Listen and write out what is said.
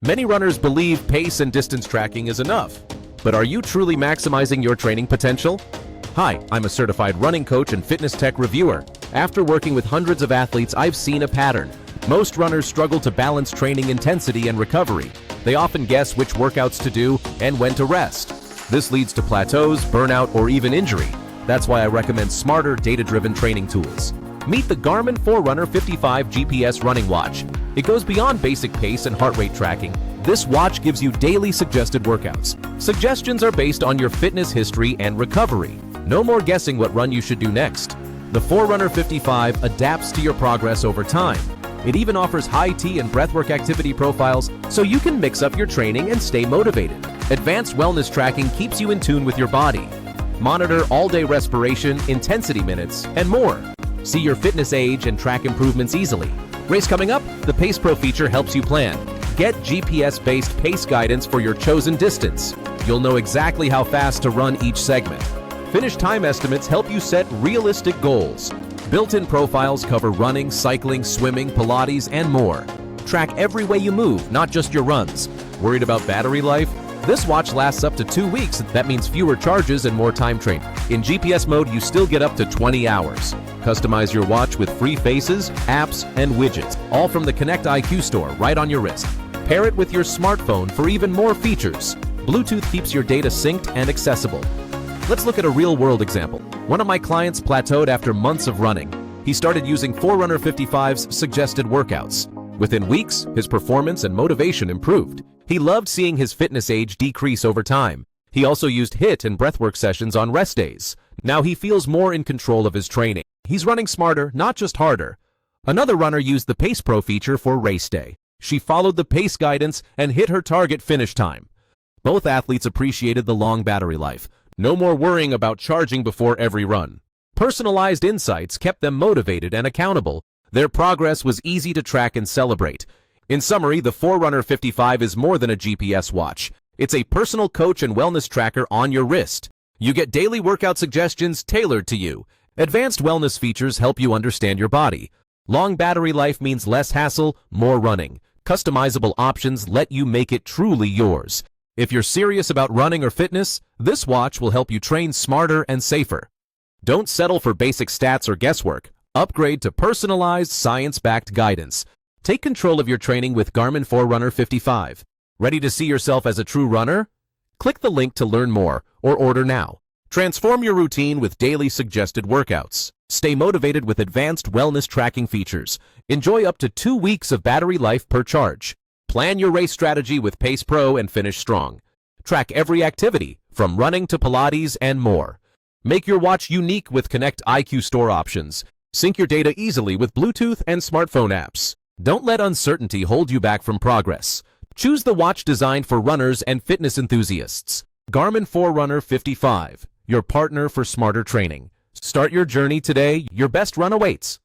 Many runners believe pace and distance tracking is enough. But are you truly maximizing your training potential? Hi, I'm a certified running coach and fitness tech reviewer. After working with hundreds of athletes, I've seen a pattern. Most runners struggle to balance training intensity and recovery. They often guess which workouts to do and when to rest. This leads to plateaus, burnout, or even injury. That's why I recommend smarter, data-driven training tools. Meet the Garmin Forerunner 55 GPS running watch. It goes beyond basic pace and heart rate tracking. This watch gives you daily suggested workouts. Suggestions are based on your fitness history and recovery. No more guessing what run you should do next. The Forerunner 55 adapts to your progress over time. It even offers high T and breathwork activity profiles so you can mix up your training and stay motivated. Advanced wellness tracking keeps you in tune with your body. Monitor all-day respiration, intensity minutes, and more. See your fitness age and track improvements easily. Race coming up? The PacePro feature helps you plan. Get GPS-based pace guidance for your chosen distance. You'll know exactly how fast to run each segment. Finish time estimates help you set realistic goals. Built-in profiles cover running, cycling, swimming, Pilates, and more. Track every way you move, not just your runs. Worried about battery life? This watch lasts up to 2 weeks. That means fewer charges and more time training. In GPS mode, you still get up to 20 hours. Customize your watch with free faces, apps, and widgets, all from the Connect IQ store right on your wrist. Pair it with your smartphone for even more features. Bluetooth keeps your data synced and accessible. Let's look at a real-world example. One of my clients plateaued after months of running. He started using Forerunner 55's suggested workouts. Within weeks, his performance and motivation improved. He loved seeing his fitness age decrease over time. He also used HIIT and breathwork sessions on rest days. Now he feels more in control of his training. He's running smarter, not just harder. Another runner used the PacePro feature for race day. She followed the pace guidance and hit her target finish time. Both athletes appreciated the long battery life. No more worrying about charging before every run. Personalized insights kept them motivated and accountable. Their progress was easy to track and celebrate. In summary, the Forerunner 55 is more than a GPS watch. It's a personal coach and wellness tracker on your wrist. You get daily workout suggestions tailored to you. Advanced wellness features help you understand your body. Long battery life means less hassle, more running. Customizable options let you make it truly yours. If you're serious about running or fitness, this watch will help you train smarter and safer. Don't settle for basic stats or guesswork. Upgrade to personalized, science-backed guidance. Take control of your training with Garmin Forerunner 55. Ready to see yourself as a true runner? Click the link to learn more or order now. Transform your routine with daily suggested workouts. Stay motivated with advanced wellness tracking features. Enjoy up to 2 weeks of battery life per charge. Plan your race strategy with PacePro and finish strong. Track every activity, from running to Pilates and more. Make your watch unique with Connect IQ store options. Sync your data easily with Bluetooth and smartphone apps. Don't let uncertainty hold you back from progress. Choose the watch designed for runners and fitness enthusiasts. Garmin Forerunner 55, your partner for smarter training. Start your journey today. Your best run awaits.